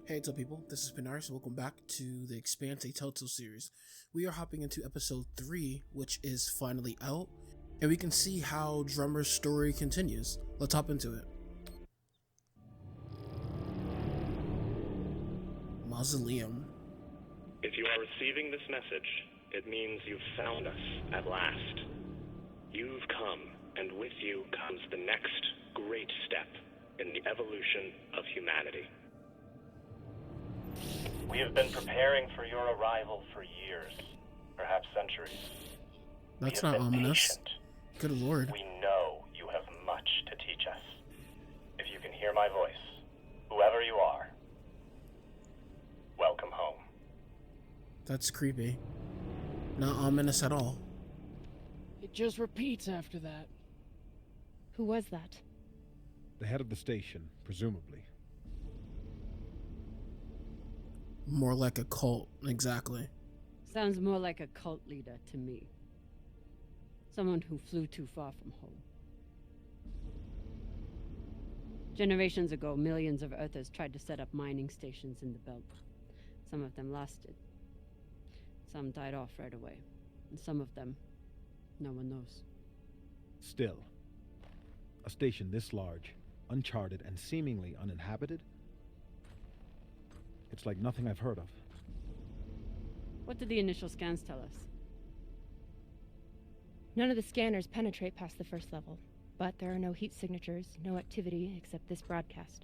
Hey, what's up, people? This is Panaorios, and welcome back to the Expanse, a Telltale Series. We are hopping into episode 3, which is finally out, and we can see how Drummer's story continues. Let's hop into it. Mausoleum. If you are receiving this message, it means you've found us at last. You've come, and with you comes the next great step in the evolution of humanity. We have been preparing for your arrival for years, perhaps centuries. That's not ominous. Patient. Good lord. We know you have much to teach us. If you can hear my voice, whoever you are, welcome home. That's creepy. Not ominous at all. It just repeats after that. Who was that? The head of the station, presumably. More like a cult, exactly. Sounds more like a cult leader to me. Someone who flew too far from home. Generations ago, millions of Earthers tried to set up mining stations in the belt. Some of them lasted. Some died off right away. And some of them, no one knows. Still, a station this large, uncharted, and seemingly uninhabited? It's like nothing I've heard of. What did the initial scans tell us? None of the scanners penetrate past the first level, but there are no heat signatures, no activity except this broadcast.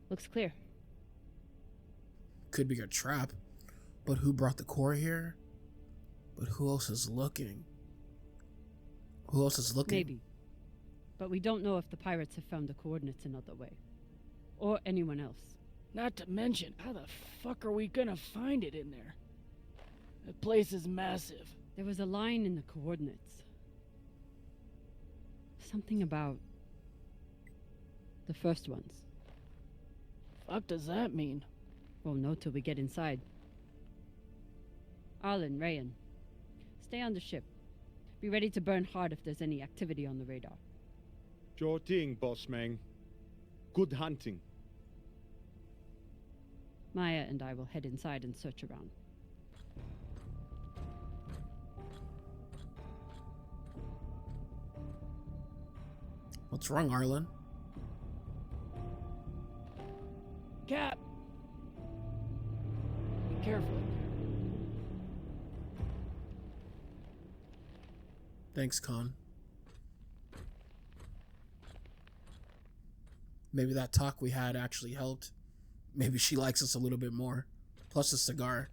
Looks clear. Could be a trap. But who brought the core here? But who else is looking? Who else is looking? Maybe. But we don't know if the pirates have found the coordinates another way. Or anyone else. Not to mention, how the fuck are we gonna find it in there? The place is massive. There was a line in the coordinates. Something about the first ones. Fuck does that mean? Won't know till we get inside. Arlen, Rayan, stay on the ship. Be ready to burn hard if there's any activity on the radar. Sure thing, boss man. Good hunting. Maya and I will head inside and search around. What's wrong, Arlen? Cap! Be careful. Thanks, Con. Maybe that talk we had actually helped. Maybe she likes us a little bit more. Plus a cigar.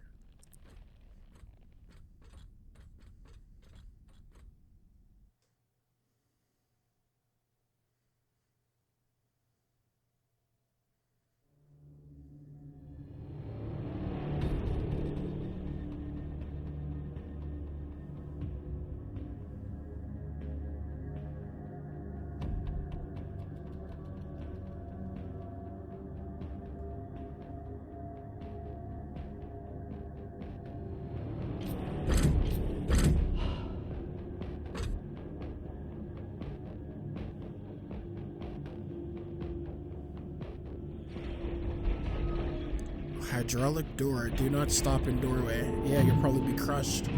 Hydraulic door. Do not stop in doorway. Yeah, you'll probably be crushed.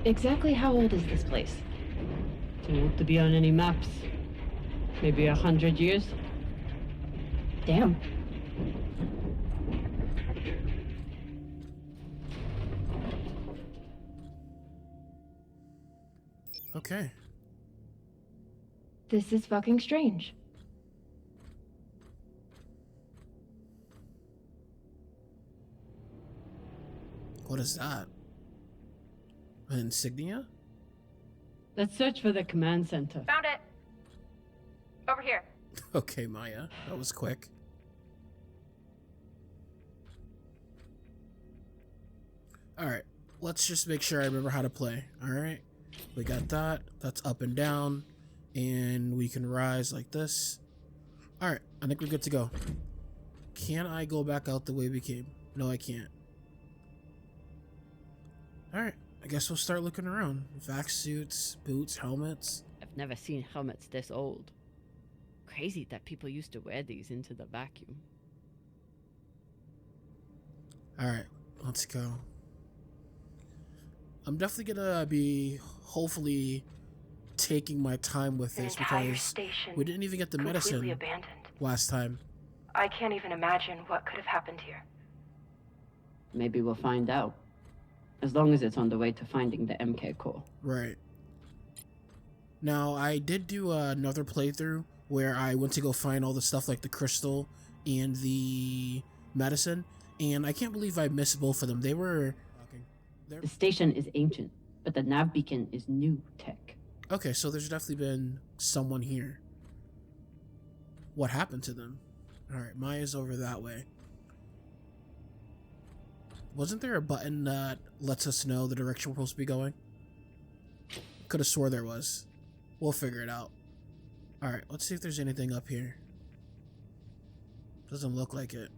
Exactly how old is this place? Too old to be on any maps. Maybe 100 years? Damn. Okay. This is fucking strange. What is that? An insignia? Let's search for the command center. Found it. Over here. Okay, Maya. That was quick. Alright. Let's just make sure I remember how to play. Alright. We got that. That's up and down. And we can rise like this. Alright. I think we're good to go. Can I go back out the way we came? No, I can't. Alright. I guess we'll start looking around. Vac suits, boots, helmets. I've never seen helmets this old. Crazy that people used to wear these into the vacuum. Alright, let's go. I'm definitely gonna be, hopefully, taking my time with this because we didn't even get the medicine Abandoned. last time. I can't even imagine what could have happened here. Maybe we'll find out. As long as it's on the way to finding the MK core. Right. Now, I did do another playthrough where I went to go find all the stuff like the crystal and the medicine, and I can't believe I missed both of them. They were... The station is ancient, but the nav beacon is new tech. Okay, so there's definitely been someone here. What happened to them? Alright, Maya's over that way. Wasn't there a button that lets us know the direction we're supposed to be going? Could have swore there was. We'll figure it out. Alright, let's see if there's anything up here. Doesn't look like it.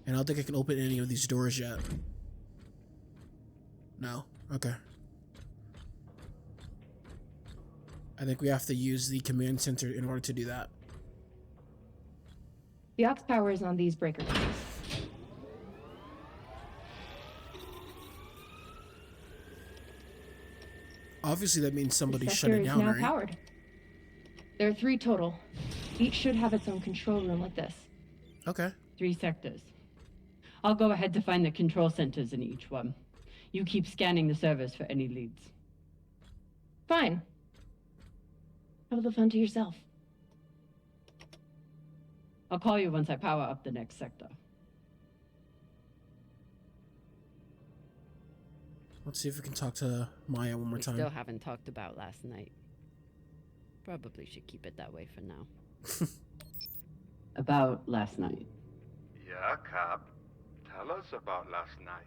And I don't think I can open any of these doors yet. No? Okay. I think we have to use the command center in order to do that. The aux power is on these breaker cables. Obviously that means somebody The shut it sector down, is now right? powered. There are 3 total. Each should have its own control room like this. Okay. 3 sectors. I'll go ahead to find the control centers in each one. You keep scanning the servers for any leads. Fine. Have the fun to yourself. I'll call you once I power up the next sector. Let's see if we can talk to Maya one more We time. still haven't talked about last night. Probably should keep it that way for now. About last night. Yeah, Cap. Tell us about last night.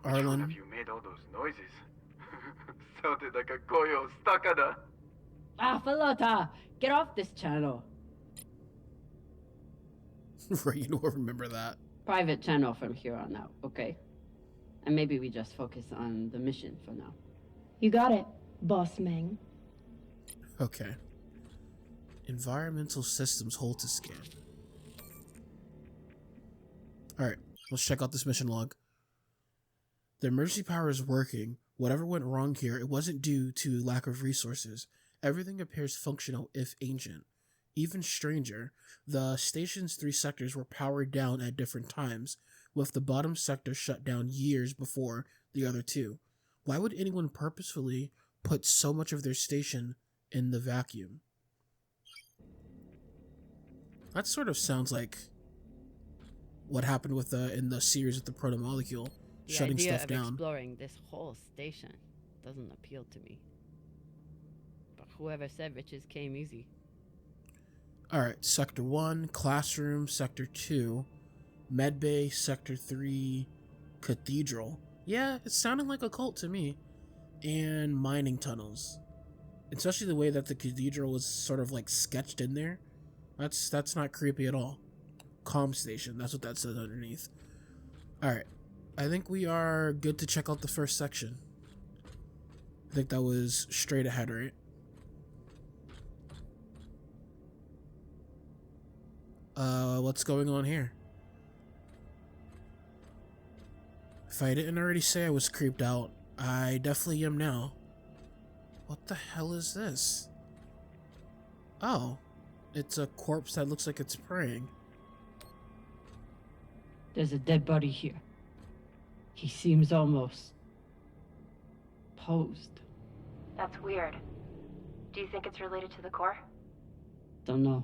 Which Arlen. one of you made all those noises? Sounded like a coyote stuck at a... Ah, Falota! Get off this channel! Right, you don't remember that. Private channel from here on out, okay? And maybe we just focus on the mission for now. You got it, Boss Meng. Okay. Environmental systems hold to scan. Alright, let's check out this mission log. The emergency power is working. Whatever went wrong here, it wasn't due to lack of resources. Everything appears functional, if ancient. Even stranger, the station's 3 sectors were powered down at different times, with the bottom sector shut down years before the other 2. Why would anyone purposefully put so much of their station in the vacuum? That sort of sounds like what happened with in the series with the proto-molecule, shutting idea stuff of down. Exploring this whole station doesn't appeal to me. But whoever said riches came easy. Alright, Sector 1, Classroom, Sector 2, Medbay, Sector 3, Cathedral. Yeah, it sounded like a cult to me. And mining tunnels. Especially the way that the cathedral was sort of like sketched in there. That's not creepy at all. Comm station, that's what that says underneath. Alright, I think we are good to check out the first section. I think that was straight ahead, right? What's going on here? If I didn't already say I was creeped out, I definitely am now. What the hell is this? Oh, it's a corpse that looks like it's praying. There's a dead body here. He seems almost posed. That's weird. Do you think it's related to the core? Don't know.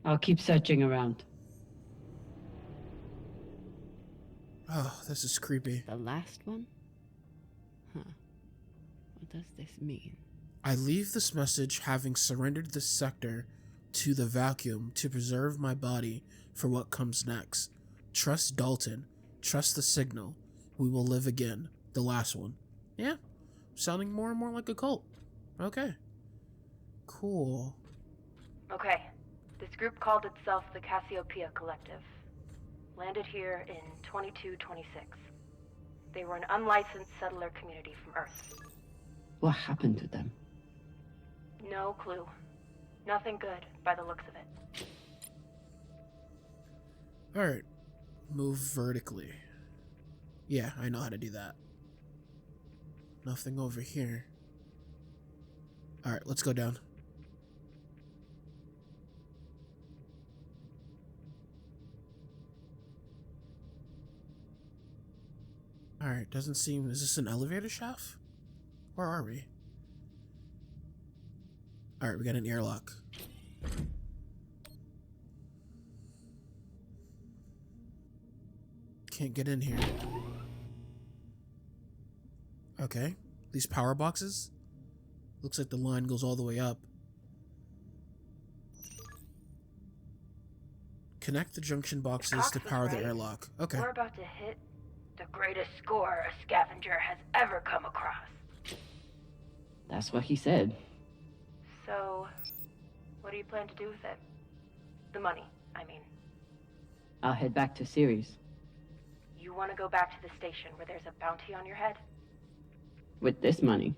I'll keep searching around. Oh, this is creepy. The last one? Huh. What does this mean? I leave this message having surrendered this sector to the vacuum to preserve my body for what comes next. Trust Dalton. Trust the signal. We will live again. The last one. Yeah. Sounding more and more like a cult. Okay. Cool. Okay. This group called itself the Cassiopeia Collective. Landed here in 2226. They were an unlicensed settler community from Earth. What happened to them? No clue. Nothing good, by the looks of it. Alright. Move vertically. Yeah, I know how to do that. Nothing over here. Alright, let's go down. Alright, doesn't seem... Is this an elevator shaft? Where are we? Alright, we got an airlock. Can't get in here. Okay. These power boxes? Looks like the line goes all the way up. Connect the junction boxes to power the airlock. Okay. We're about to hit the greatest score a scavenger has ever come across. That's what he said. So, what do you plan to do with it? The money, I mean. I'll head back to Series. You want to go back to the station where there's a bounty on your head? With this money,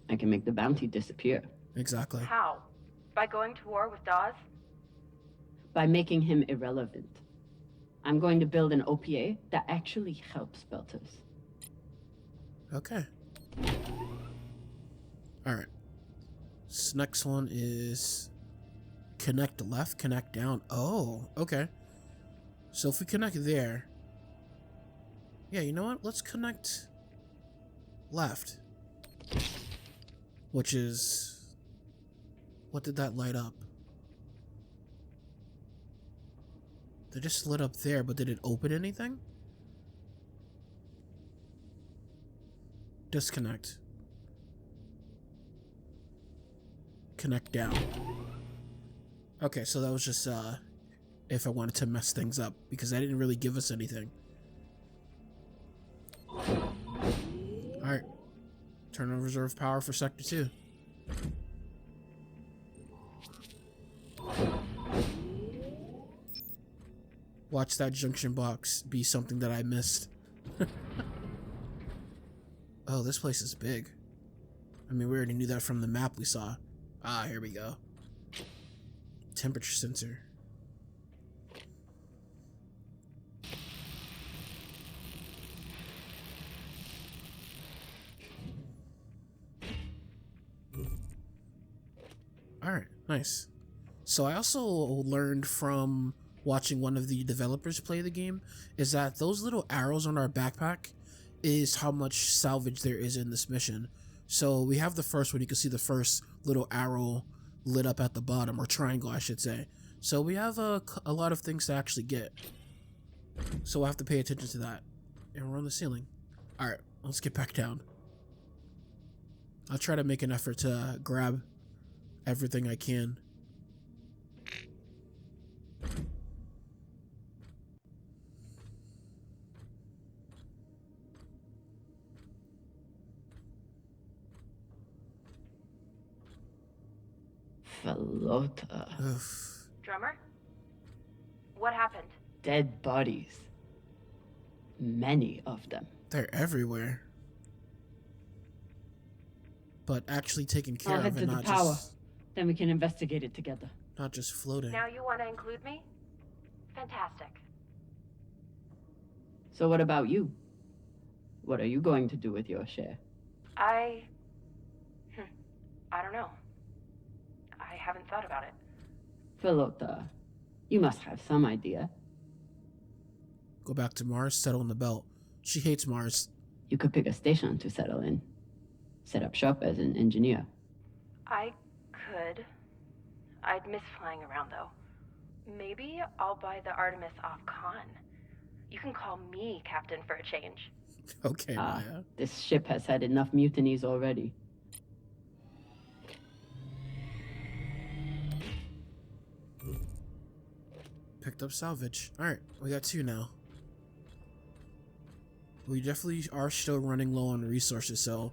I can make the bounty disappear. Exactly. How? By going to war with Dawes? By making him irrelevant. I'm going to build an OPA that actually helps Belters. Okay. Alright. This next one is connect left, connect down. Oh, okay. So if we connect there... Yeah, you know what? Let's connect left. Which is... What did that light up? They just lit up there, but did it open anything? Disconnect. Connect down. Okay, so that was just if I wanted to mess things up, because that didn't really give us anything. Alright. Turn on reserve power for Sector 2. Watch that junction box be something that I missed. Oh, this place is big. I mean, we already knew that from the map we saw. Ah, here we go. Temperature sensor. Alright, nice. So I also learned from watching one of the developers play the game is that those little arrows on our backpack is how much salvage there is in this mission. So we have the first one. You can see the first little arrow lit up at the bottom, or triangle I should say. So we have a lot of things to actually get. So we'll have to pay attention to that. And we're on the ceiling. Alright, let's get back down. I'll try to make an effort to grab everything I can. Falota. Oof. Drummer? What happened? Dead bodies. Many of them. They're everywhere. But actually taken care I'll of head to and the not power. just Then we can investigate it together. not just floating. Now you want to include me? Fantastic. So what about you? What are you going to do with your share? I don't know. I haven't thought about it. Falota, you must have some idea. Go back to Mars, settle in the belt. She hates Mars. You could pick a station to settle in. Set up shop as an engineer. I could. I'd miss flying around, though. Maybe I'll buy the Artemis off Khan. You can call me captain for a change. Okay, Maya. This ship has had enough mutinies already. Picked up salvage. Alright, we got 2 now. We definitely are still running low on resources, so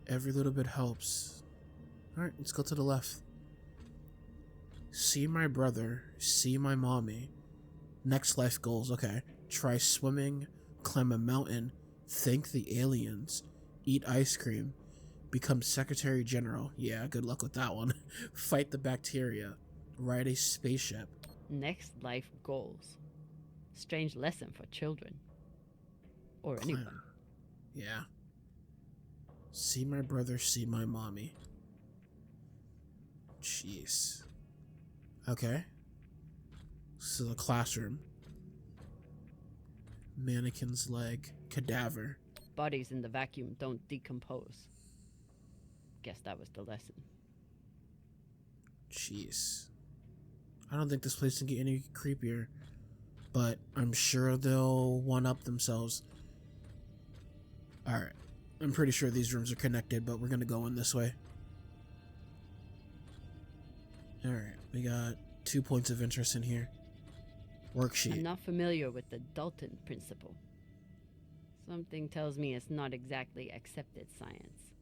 every little bit helps. Alright, let's go to the left. See my brother. See my mommy. Next life goals. Okay. Try swimming. Climb a mountain. Thank the aliens. Eat ice cream. Become Secretary General. Yeah, good luck with that one. Fight the bacteria. Ride a spaceship. Next life goals. Strange lesson for children. Or anyone. Yeah. See my brother, see my mommy. Jeez. Okay. So the classroom. Mannequin's leg. Cadaver. Bodies in the vacuum don't decompose. Guess that was the lesson. Jeez. I don't think this place can get any creepier. But I'm sure they'll one-up themselves. Alright. I'm pretty sure these rooms are connected, but we're gonna go in this way. Alright, we got 2 points of interest in here. Worksheet. I'm not familiar with the Dalton principle. Something tells me it's not exactly accepted science.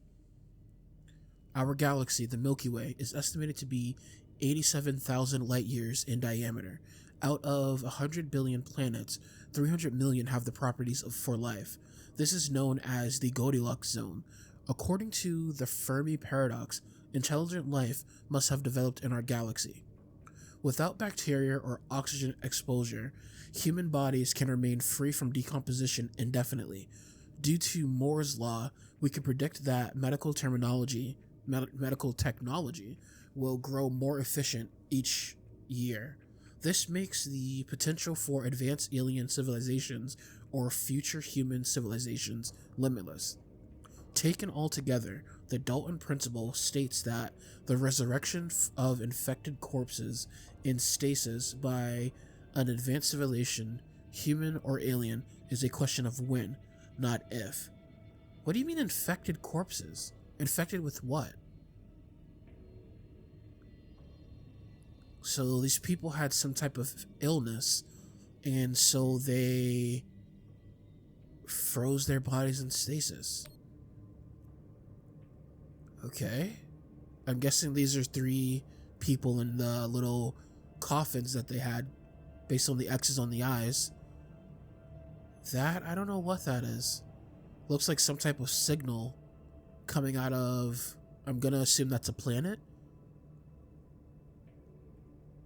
Our galaxy, the Milky Way, is estimated to be 87,000 light years in diameter. Out of 100 billion planets, 300 million have the properties for life. This is known as the Goldilocks zone. According to the Fermi paradox, intelligent life must have developed in our galaxy. Without bacteria or oxygen exposure, human bodies can remain free from decomposition indefinitely. Due to Moore's law, we can predict that medical technology will grow more efficient each year. This makes the potential for advanced alien civilizations or future human civilizations limitless. Taken all together, the Dalton principle states that the resurrection of infected corpses in stasis by an advanced civilization, human or alien, is a question of when, not if. What do you mean infected corpses? Infected with what? So these people had some type of illness, and so they froze their bodies in stasis. Okay. I'm guessing these are 3 people in the little coffins that they had based on the X's on the eyes. That, I don't know what that is. Looks like some type of signal coming out of, I'm gonna assume that's a planet.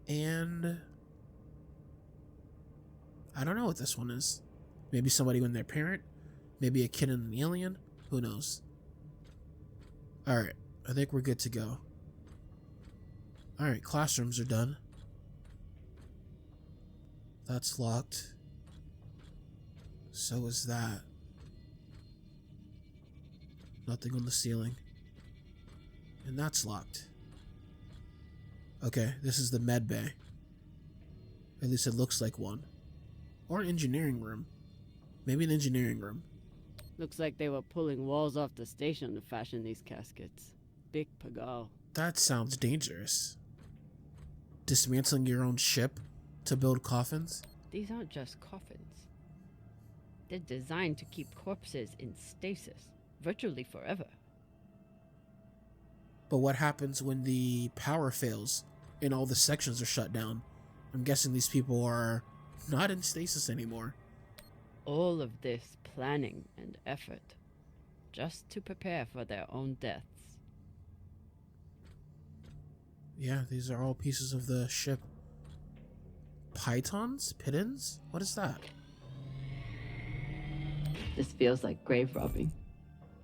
And I don't know what this one is. Maybe somebody with their parent. Maybe a kid and an alien. Who knows? Alright, I think we're good to go. Alright, classrooms are done. That's locked. So is that. Nothing on the ceiling. And that's locked. Okay, this is the med bay. At least it looks like one. Or an engineering room. Maybe an engineering room. Looks like they were pulling walls off the station to fashion these caskets. Big pagal. That sounds dangerous. Dismantling your own ship to build coffins? These aren't just coffins. They're designed to keep corpses in stasis, virtually forever. But what happens when the power fails and all the sections are shut down? I'm guessing these people are not in stasis anymore. All of this planning and effort, just to prepare for their own deaths. Yeah, these are all pieces of the ship. Pythons? Pittons? What is that? This feels like grave robbing.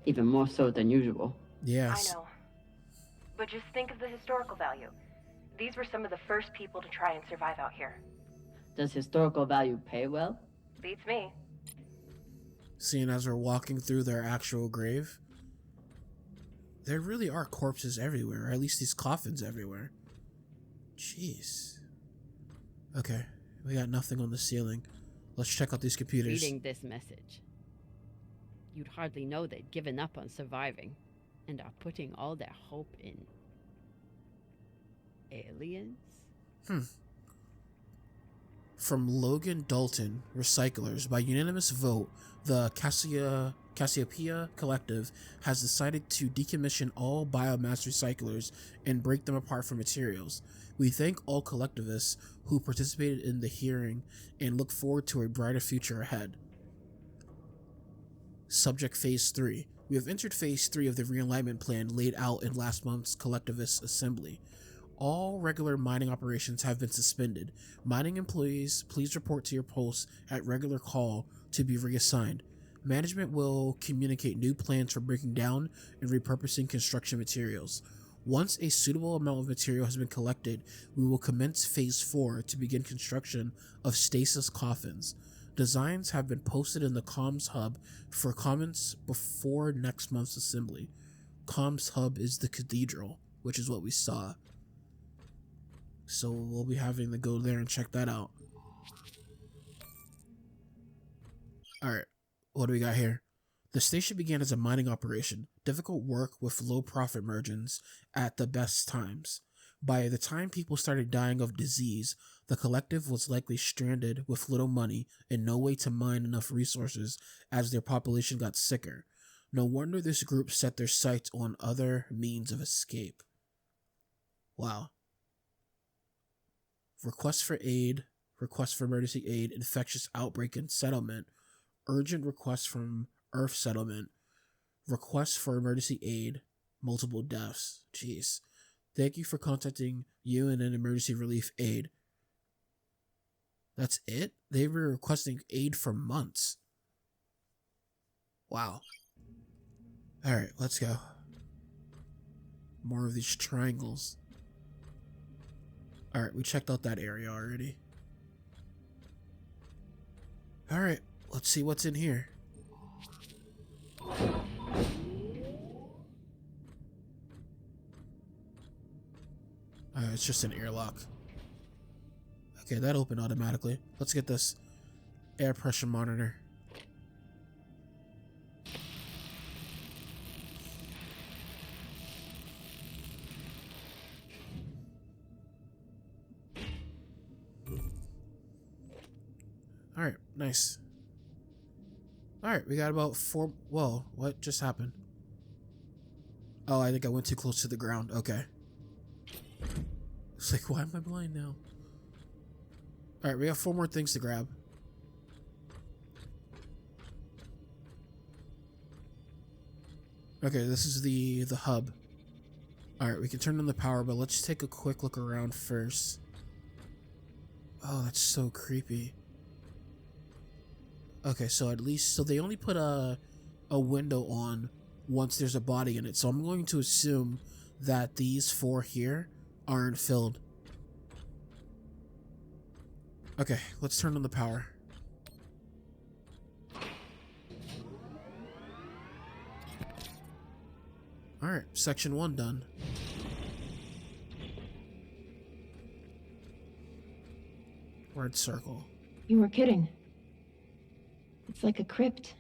Even more so than usual. Yes. I know. But just think of the historical value. These were some of the first people to try and survive out here. Does historical value pay well? Beats me. Seeing as we're walking through their actual grave, there really are corpses everywhere, or at least these coffins everywhere. Jeez. Okay, we got nothing on the ceiling. Let's check out these computers. Reading this message, you'd hardly know they'd given up on surviving and are putting all their hope in aliens? From Logan Dalton, Recyclers, by unanimous vote, the Cassiopeia Collective has decided to decommission all biomass recyclers and break them apart from materials. We thank all collectivists who participated in the hearing and look forward to a brighter future ahead. Subject Phase 3. We have entered phase 3 of the realignment plan laid out in last month's collectivist assembly. All regular mining operations have been suspended. Mining employees, please report to your posts at regular call to be reassigned. Management will communicate new plans for breaking down and repurposing construction materials. Once a suitable amount of material has been collected, we will commence phase 4 to begin construction of stasis coffins. Designs have been posted in the comms hub for comments before next month's assembly. Comms hub is the cathedral, which is what we saw. So we'll be having to go there and check that out. Alright, what do we got here? The station began as a mining operation, difficult work with low profit margins at the best times. By the time people started dying of disease, the collective was likely stranded with little money and no way to mine enough resources as their population got sicker. No wonder this group set their sights on other means of escape. Wow. Request for aid, request for emergency aid, infectious outbreak in settlement, urgent request from Earth settlement, request for emergency aid, multiple deaths. Jeez. Thank you for contacting UN and emergency relief aid. That's it? They were requesting aid for months. Wow. Alright, let's go. More of these triangles. Alright, we checked out that area already. Alright, let's see what's in here. It's just an airlock. Okay, that opened automatically. Let's get this air pressure monitor. Alright, nice. Alright, we got about 4... Whoa, what just happened? Oh, I think I went too close to the ground. Okay. It's like, why am I blind now? Alright, we got 4 more things to grab. Okay, this is the hub. Alright, we can turn on the power, but let's take a quick look around first. Oh, that's so creepy. Okay, so at least... So they only put a window on once there's a body in it. So I'm going to assume that these 4 here aren't filled. Okay, let's turn on the power. Alright, section 1 done. Red circle. You were kidding. It's like a crypt.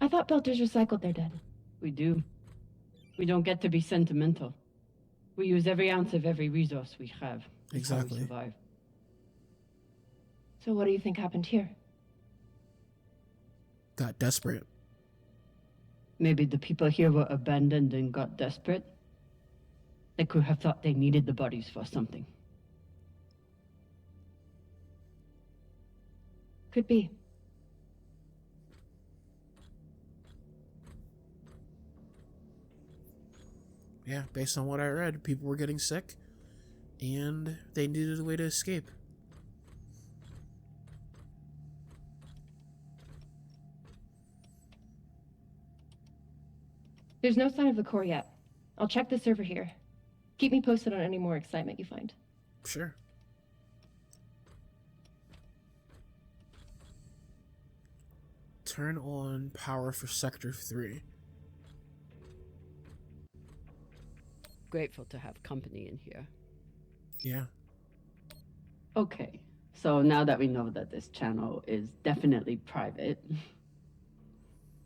I thought Belters recycled their dead. We do. We don't get to be sentimental. We use every ounce of every resource we have. That's how we Exactly. survive. So what do you think happened here? Got desperate. Maybe the people here were abandoned and got desperate. They could have thought they needed the bodies for something. Could be. Yeah, based on what I read, people were getting sick and they needed a way to escape. There's no sign of the core yet. I'll check the server here. Keep me posted on any more excitement you find. Sure. Turn on power for Sector 3. Grateful to have company in here. Yeah. Okay, so now that we know that this channel is definitely private,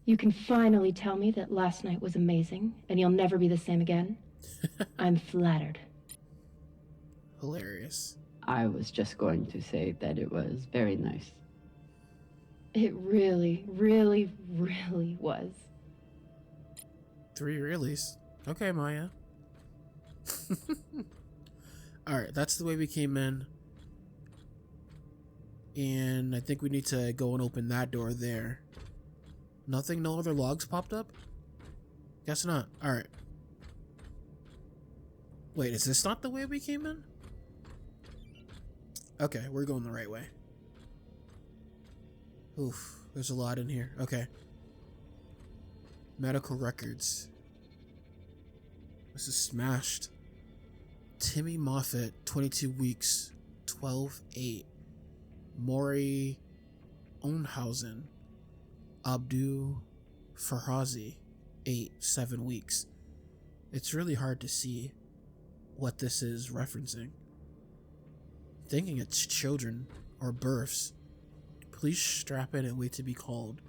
You can finally tell me that last night was amazing and you'll never be the same again. I'm flattered. Hilarious. I was just going to say that it was very nice. It really, really, really was. 3 reallys. Okay, Maya. Alright, that's the way we came in. And I think we need to go and open that door there. Nothing? No other logs popped up? Guess not. Alright. Wait, is this not the way we came in? Okay, we're going the right way. Oof, there's a lot in here. Okay. Medical records. This is smashed. Timmy Moffat, 22 weeks, 12-8. Maury Ownhausen, Abdu Farhazi, 8-7 weeks. It's really hard to see what this is referencing. Thinking it's children or births. Please strap in and wait to be called.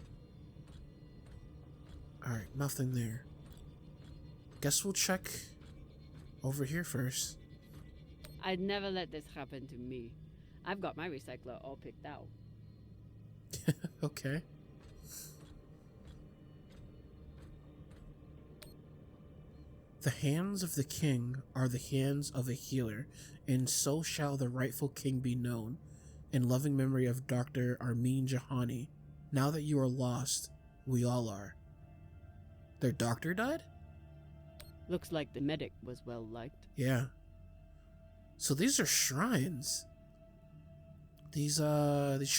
Alright, nothing there. Guess we'll check over here first. I'd never let this happen to me. I've got my recycler all picked out. Okay. The hands of the king are the hands of a healer, and so shall the rightful king be known. In loving memory of Dr. Armin Jahani. Now that you are lost, we all are. Their doctor died? Looks like the medic was well liked. Yeah. So these are shrines. These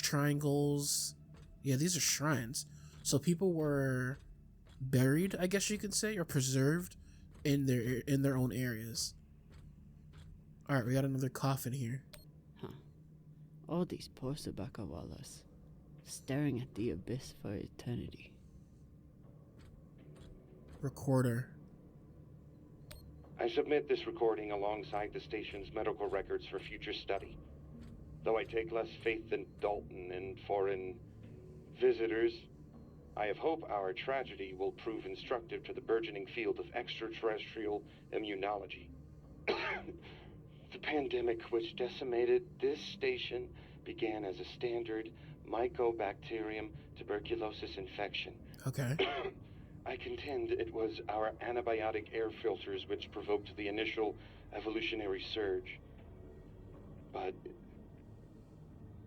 triangles. Yeah, these are shrines. So people were buried, I guess you could say, or preserved in their own areas. All right, we got another coffin here. Huh. All these poor Sabakawalas, staring at the abyss for eternity. Recorder. I submit this recording alongside the station's medical records for future study. Though I take less faith than Dalton and foreign visitors, I have hope our tragedy will prove instructive to the burgeoning field of extraterrestrial immunology. The pandemic which decimated this station began as a standard Mycobacterium tuberculosis infection. Okay. I contend it was our antibiotic air filters which provoked the initial evolutionary surge. But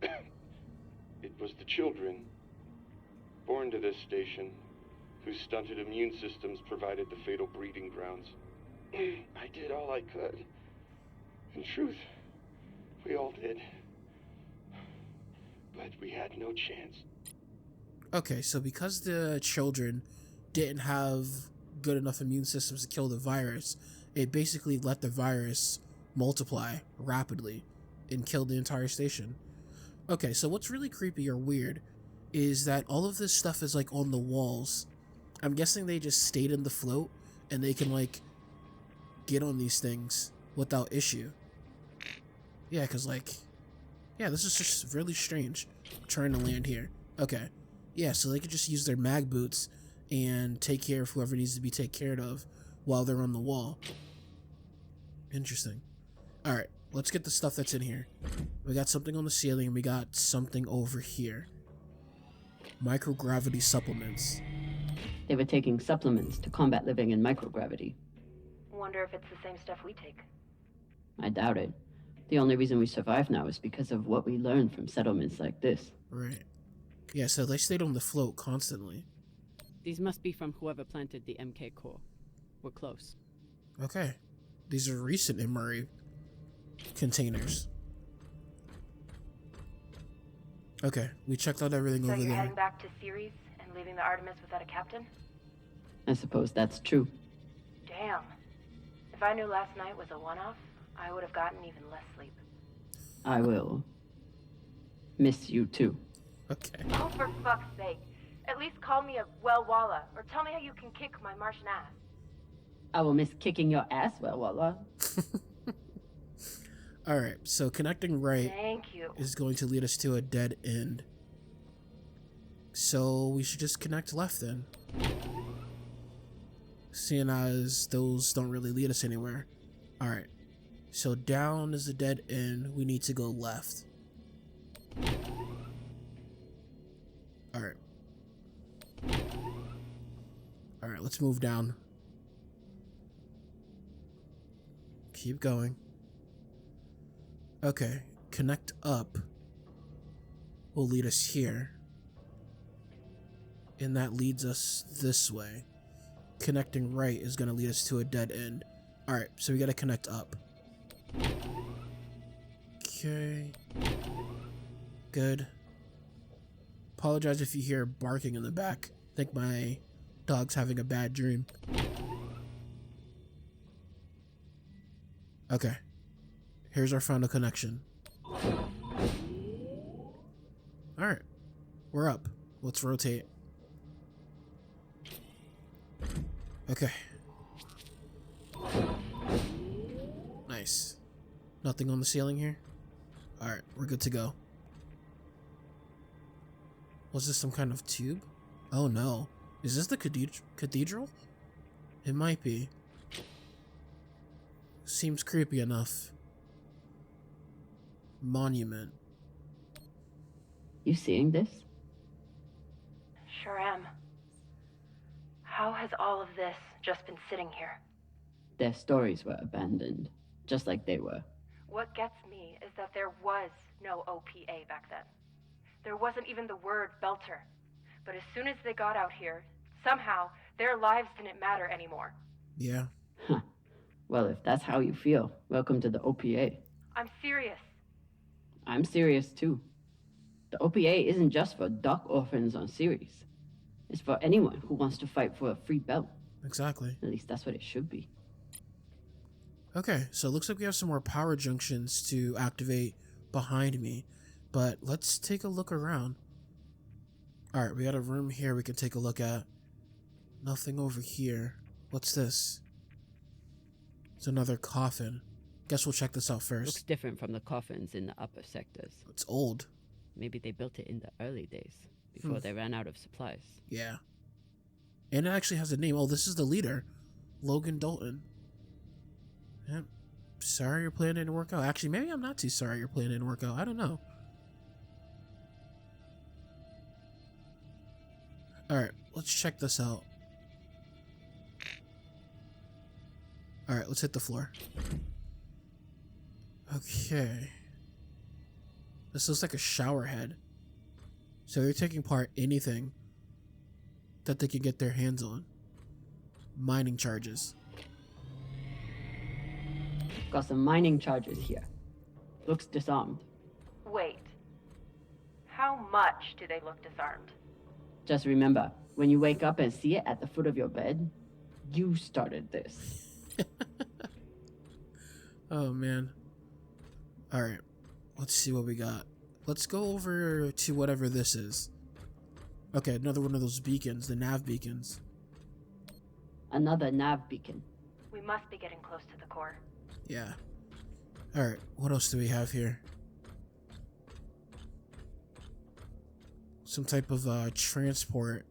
it was the children born to this station whose stunted immune systems provided the fatal breeding grounds. I did all I could. In truth, we all did. But we had no chance. Okay, so because the children didn't have good enough immune systems to kill the virus, it basically let the virus multiply rapidly and kill the entire station. Okay, so what's really creepy or weird is that all of this stuff is like on the walls. I'm guessing they just stayed in the float and they can like get on these things without issue. Yeah, because like, yeah, this is just really strange. I'm trying to land here. Okay. Yeah, so they could just use their mag boots and take care of whoever needs to be taken care of while they're on the wall. Interesting. Alright, let's get the stuff that's in here. We got something on the ceiling and we got something over here. Microgravity supplements. They were taking supplements to combat living in microgravity. Wonder if it's the same stuff we take. I doubt it. The only reason we survive now is because of what we learned from settlements like this. Right. Yeah, so they stayed on the float constantly. These must be from whoever planted the MK core. We're close. Okay. These are recent MRE containers. Okay, we checked out everything So over you're there. heading back to Ceres and leaving the Artemis without a captain? I suppose that's true. Damn. If I knew last night was a one-off, I would have gotten even less sleep. I will miss you too. Okay. Oh, for fuck's sake. At least call me a well-walla, or tell me how you can kick my Martian ass. I will miss kicking your ass, well, Walla. Alright, so connecting right Thank you. is going to lead us to a dead end. So we should just connect left then. Seeing as those don't really lead us anywhere. Alright, so down is the dead end. We need to go left. Alright. Alright, let's move down. Keep going. Okay, connect up will lead us here. And that leads us this way. Connecting right is going to lead us to a dead end. Alright, so we got to connect up. Okay. Good. Apologize if you hear barking in the back. I think my dog's having a bad dream. Okay. Here's our final connection. Alright. We're up. Let's rotate. Okay. Nice. Nothing on the ceiling here? Alright, we're good to go. Was this some kind of tube? Oh no. Is this the cathedral? It might be. Seems creepy enough. Monument. You seeing this? Sure am. How has all of this just been sitting here? Their stories were abandoned, just like they were. What gets me is that there was no OPA back then. There wasn't even the word Belter. But as soon as they got out here, somehow their lives didn't matter anymore. Yeah. Huh. Well, if that's how you feel, welcome to the OPA. I'm serious. I'm serious too. The OPA isn't just for dock orphans on Ceres. It's for anyone who wants to fight for a free belt. Exactly. At least that's what it should be. Okay, so it looks like we have some more power junctions to activate behind me. But let's take a look around. Alright, we got a room here we can take a look at. Nothing over here. What's this? It's another coffin. Guess we'll check this out first. Looks different from the coffins in the upper sectors. It's old. Maybe they built it in the early days, before they ran out of supplies. Yeah. And it actually has a name. Oh, this is the leader. Logan Dalton. Yep. Sorry your plan didn't work out. Actually, maybe I'm not too sorry your plan didn't work out. I don't know. Alright, let's check this out. Alright, let's hit the floor. Okay. This looks like a shower head. So they're taking part in anything that they can get their hands on. Mining charges. Got some mining charges here. Looks disarmed. Wait. How much do they look disarmed? Just remember, when you wake up and see it at the foot of your bed, you started this. Oh man. Alright. Let's see what we got. Let's go over to whatever this is. Okay, another one of those beacons, the nav beacons. Another nav beacon. We must be getting close to the core. Yeah. Alright, what else do we have here? Some type of transport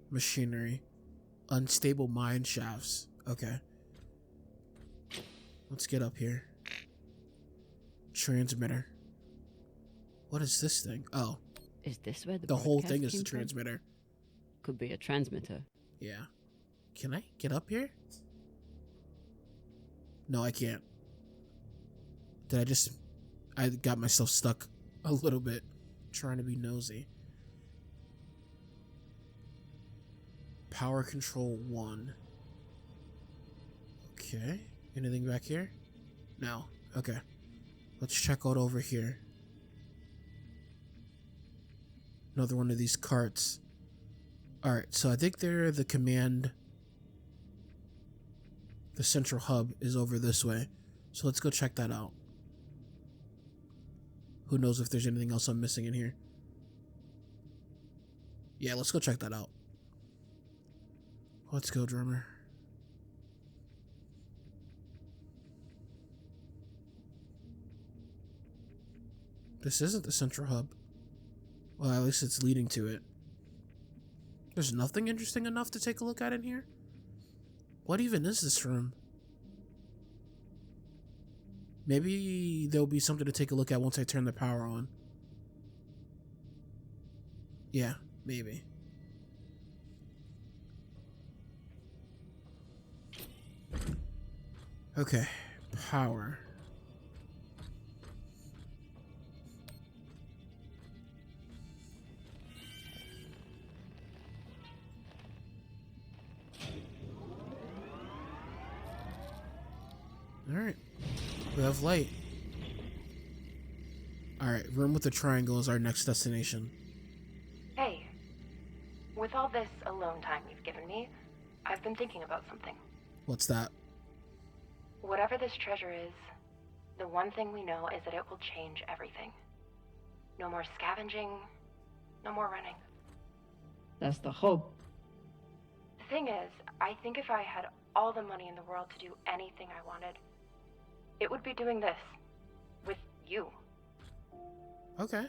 machinery. Unstable mine shafts. Okay. Let's get up here. Transmitter. What is this thing? Oh. Is this where The whole broadcast thing is the came from? transmitter. Could be a transmitter. Yeah. Can I get up here? No, I can't. I got myself stuck a little bit trying to be nosy. Power control 1. Okay. Anything back here? No. Okay. Let's check out over here. Another one of these carts. Alright, so I think they're the command. The central hub is over this way. So let's go check that out. Who knows if there's anything else I'm missing in here. Yeah, let's go check that out. Let's go, drummer. This isn't the central hub. Well, at least it's leading to it. There's nothing interesting enough to take a look at in here? What even is this room? Maybe there'll be something to take a look at once I turn the power on. Yeah, maybe. Okay, power. Alright. We have light. Alright, room with the triangle is our next destination. Hey, with all this alone time you've given me, I've been thinking about something. What's that? Whatever this treasure is, the one thing we know is that it will change everything. No more scavenging, no more running. That's the hope. The thing is, I think if I had all the money in the world to do anything I wanted, it would be doing this. With you. Okay.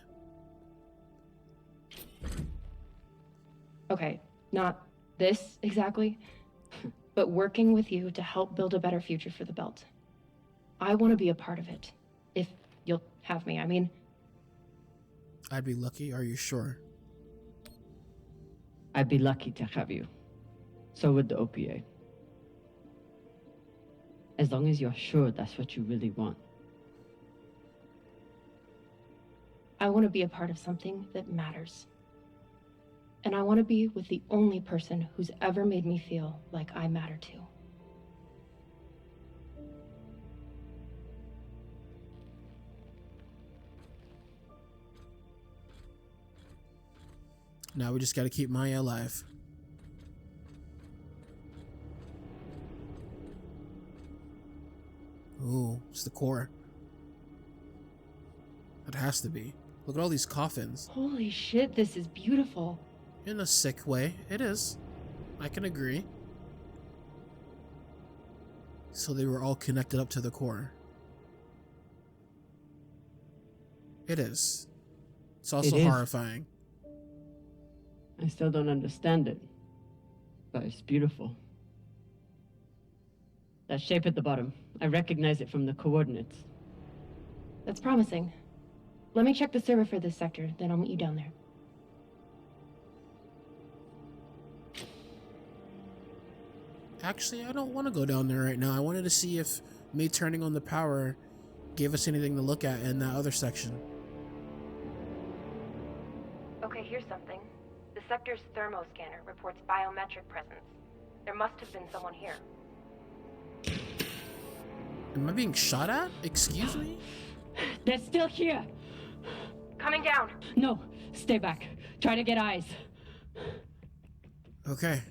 Okay, not this exactly, but working with you to help build a better future for the Belt. I want to be a part of it. If you'll have me, I mean. I'd be lucky, are you sure? I'd be lucky to have you. So would the OPA. As long as you're sure that's what you really want. I want to be a part of something that matters. And I want to be with the only person who's ever made me feel like I matter too. Now we just gotta keep Maya alive. Ooh, it's the core. It has to be. Look at all these coffins. Holy shit, this is beautiful. In a sick way, it is. I can agree. So they were all connected up to the core. It is. It's also It is. horrifying. I still don't understand it. But it's beautiful. That shape at the bottom, I recognize it from the coordinates. That's promising. Let me check the server for this sector, then I'll meet you down there. Actually, I don't want to go down there right now. I wanted to see if me turning on the power gave us anything to look at in that other section. Okay, here's something. The sector's thermoscanner reports biometric presence. There must have been someone here. Am I being shot at? Excuse me? They're still here! Coming down! No, stay back. Try to get eyes. Okay.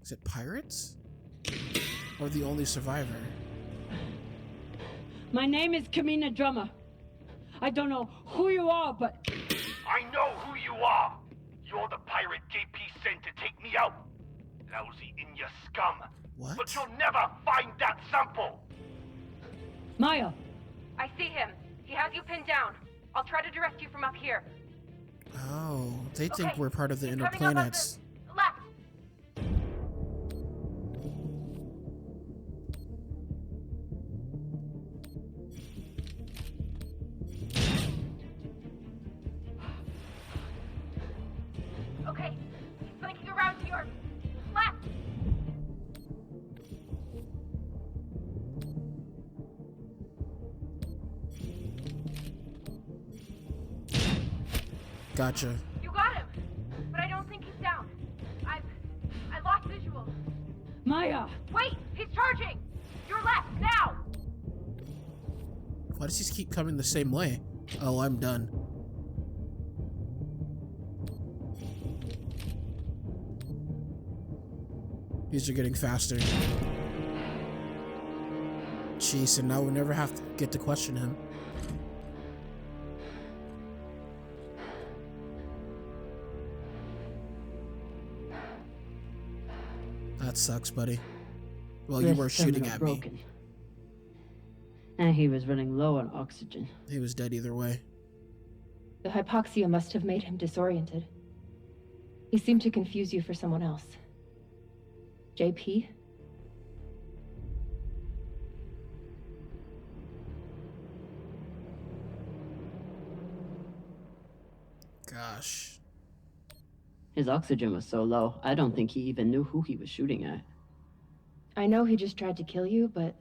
Is it pirates? Or the only survivor? My name is Camina Drummer. I don't know who you are, but... I know who you are! You're the pirate JP sent to take me out. Lousy in your scum. What? But you'll never find that sample! Maya! I see him. He has you pinned down. I'll try to direct you from up here. Oh, they think Okay, we're part of the he's inner coming up on planets. the left. Okay, he's flanking around to your left. Gotcha. You got him, but I don't think he's down. I lost visual. Maya! Wait, he's charging. Your left now. Why does he keep coming the same way? Oh, I'm done. These are getting faster. Jeez, and now we'll never have to get to question him. That sucks, buddy. Well, you were shooting at me. And he was running low on oxygen. He was dead either way. The hypoxia must have made him disoriented. He seemed to confuse you for someone else. JP? Gosh. His oxygen was so low, I don't think he even knew who he was shooting at. I know he just tried to kill you, but...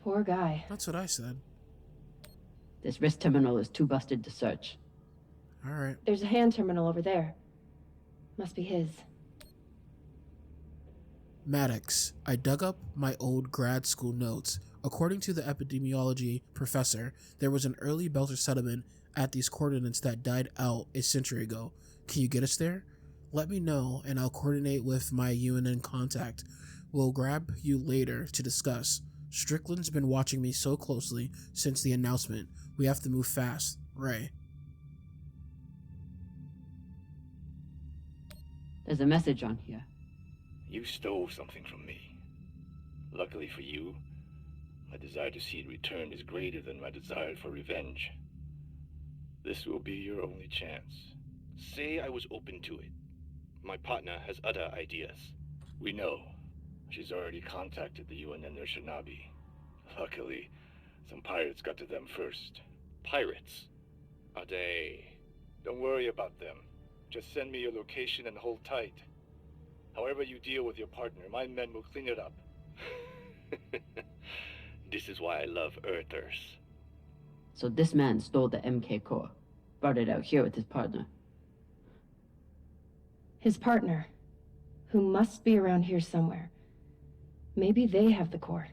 Poor guy. That's what I said. This wrist terminal is too busted to search. Alright. There's a hand terminal over there. Must be his. Maddox, I dug up my old grad school notes. According to the epidemiology professor, there was an early Belter settlement at these coordinates that died out a century ago. Can you get us there? Let me know and I'll coordinate with my UNN contact. We'll grab you later to discuss. Strickland's been watching me so closely since the announcement. We have to move fast. Ray. There's a message on here. You stole something from me. Luckily for you, my desire to see it returned is greater than my desire for revenge. This will be your only chance. Say I was open to it. My partner has other ideas. We know. She's already contacted the UN and their Shinabi. Luckily, some pirates got to them first. Pirates? Are they? Don't worry about them. Just send me your location and hold tight. However you deal with your partner, my men will clean it up. This is why I love Earthers. So this man stole the MK core, brought it out here with his partner. His partner, who must be around here somewhere. Maybe they have the core.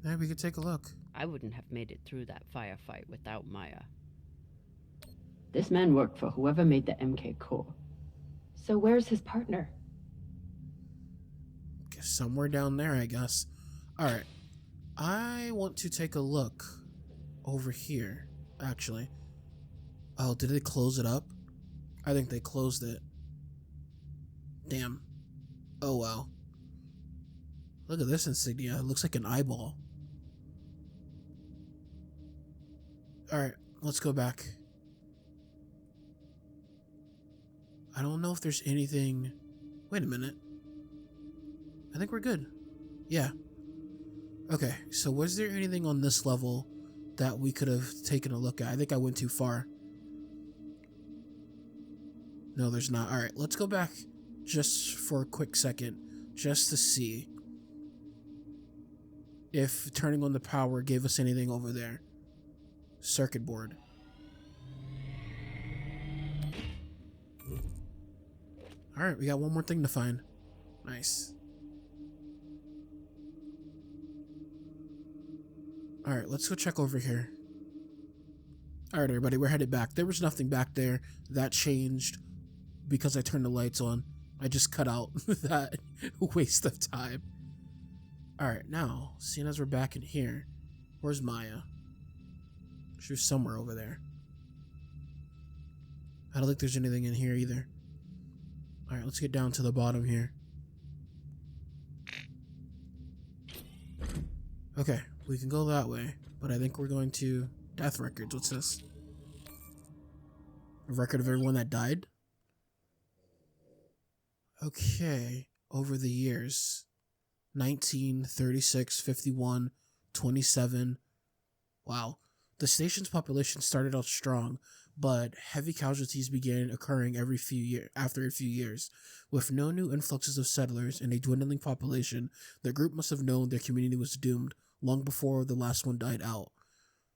Yeah, we could take a look. I wouldn't have made it through that firefight without Maya. This man worked for whoever made the MK core. So where's his partner? Somewhere down there, I guess. Alright. I want to take a look over here, actually. Oh, did they close it up? I think they closed it. Damn. Oh, wow. Look at this insignia. It looks like an eyeball. Alright, let's go back. I don't know if there's anything... Wait a minute. I think we're good. Yeah. Okay, so was there anything on this level that we could have taken a look at? I think I went too far. No, there's not. Alright, let's go back just for a quick second, just to see if turning on the power gave us anything over there. Circuit board. Alright, we got one more thing to find. Nice. Alright, let's go check over here. Alright, everybody, we're headed back. There was nothing back there. That changed because I turned the lights on. I just cut out that waste of time. Alright, now, seeing as we're back in here, where's Maya? She was somewhere over there. I don't think there's anything in here either. Alright, let's get down to the bottom here. Okay, we can go that way, but I think we're going to... Death records, what's this? A record of everyone that died? Okay, over the years. 19, 36, 51, 27. Wow. The station's population started out strong, but heavy casualties began occurring after a few years. With no new influxes of settlers and a dwindling population, the group must have known their community was doomed long before the last one died out.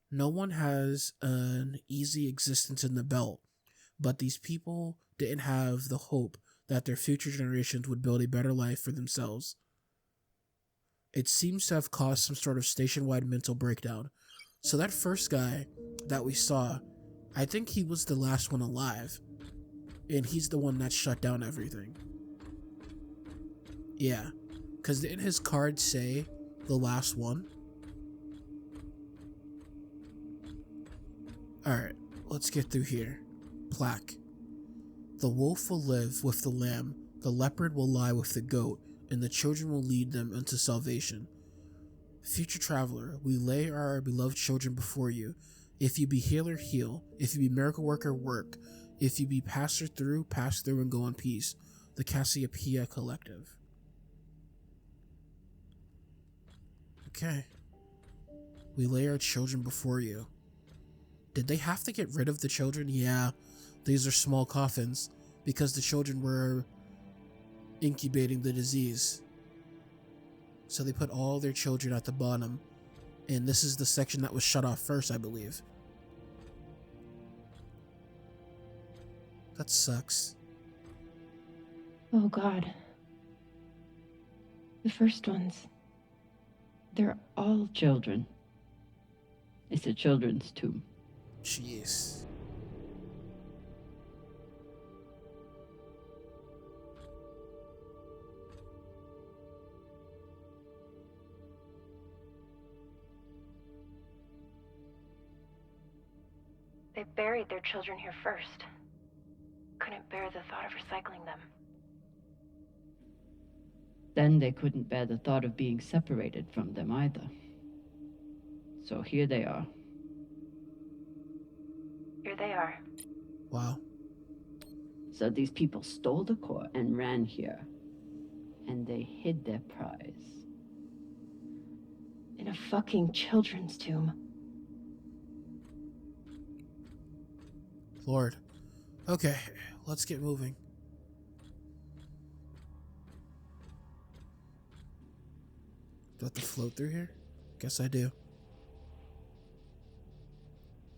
No one has an easy existence in the belt, but these people didn't have the hope that their future generations would build a better life for themselves. It seems to have caused some sort of station-wide mental breakdown. So that first guy that we saw, I think he was the last one alive. And he's the one that shut down everything. Yeah. Because didn't his card say the last one? Alright, let's get through here. Plaque. The wolf will live with the lamb, the leopard will lie with the goat, and the children will lead them into salvation. Future traveler, we lay our beloved children before you. If you be healer, heal. If you be miracle worker, work. If you be passer through, pass through and go in peace. The Cassiopeia Collective. Okay. We lay our children before you. Did they have to get rid of the children? Yeah. These are small coffins because the children were incubating the disease. So they put all their children at the bottom. And this is the section that was shut off first, I believe. That sucks. Oh God. The first ones. They're all children. It's a children's tomb. Jeez. They buried their children here first. Couldn't bear the thought of recycling them. Then they couldn't bear the thought of being separated from them either. So here they are. Here they are. Wow. So these people stole the core and ran here. And they hid their prize. In a fucking children's tomb. Lord. Okay, let's get moving. Do I have to float through here? Guess I do.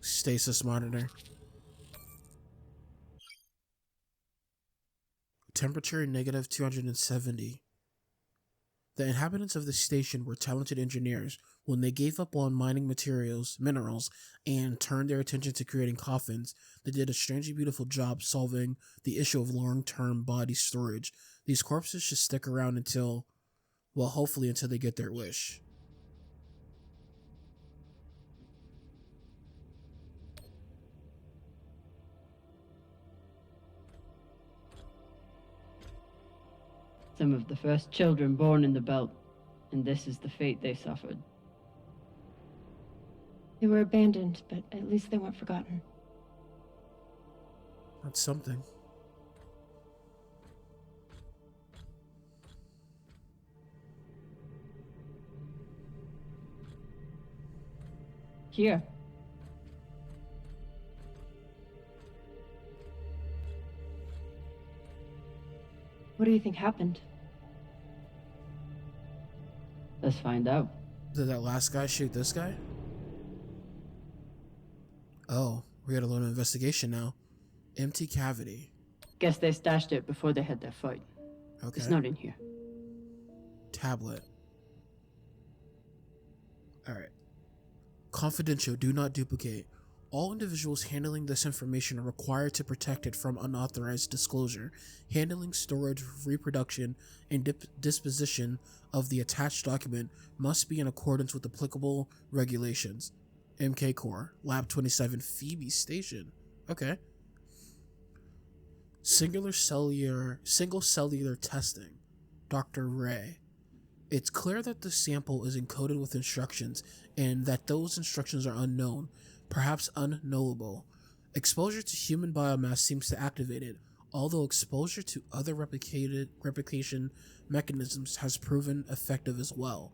Stasis monitor. Temperature negative 270. The inhabitants of the station were talented engineers. When they gave up on mining minerals, and turned their attention to creating coffins, they did a strangely beautiful job solving the issue of long-term body storage. These corpses should stick around until, well, hopefully until they get their wish. Some of the first children born in the belt, and this is the fate they suffered. They were abandoned, but at least they weren't forgotten. That's something. Here. What do you think happened? Let's find out. Did that last guy shoot this guy? Oh, we got a little investigation now. Empty cavity. Guess they stashed it before they had their fight. Okay. It's not in here. Tablet. Alright. Confidential, do not duplicate. All individuals handling this information are required to protect it from unauthorized disclosure. Handling, storage, reproduction, and disposition of the attached document must be in accordance with applicable regulations. MK Core, Lab 27, Phoebe Station. Okay. Single cellular testing. Dr. Ray. It's clear that the sample is encoded with instructions and that those instructions are unknown, perhaps unknowable. Exposure to human biomass seems to activate it, although exposure to other replication mechanisms has proven effective as well.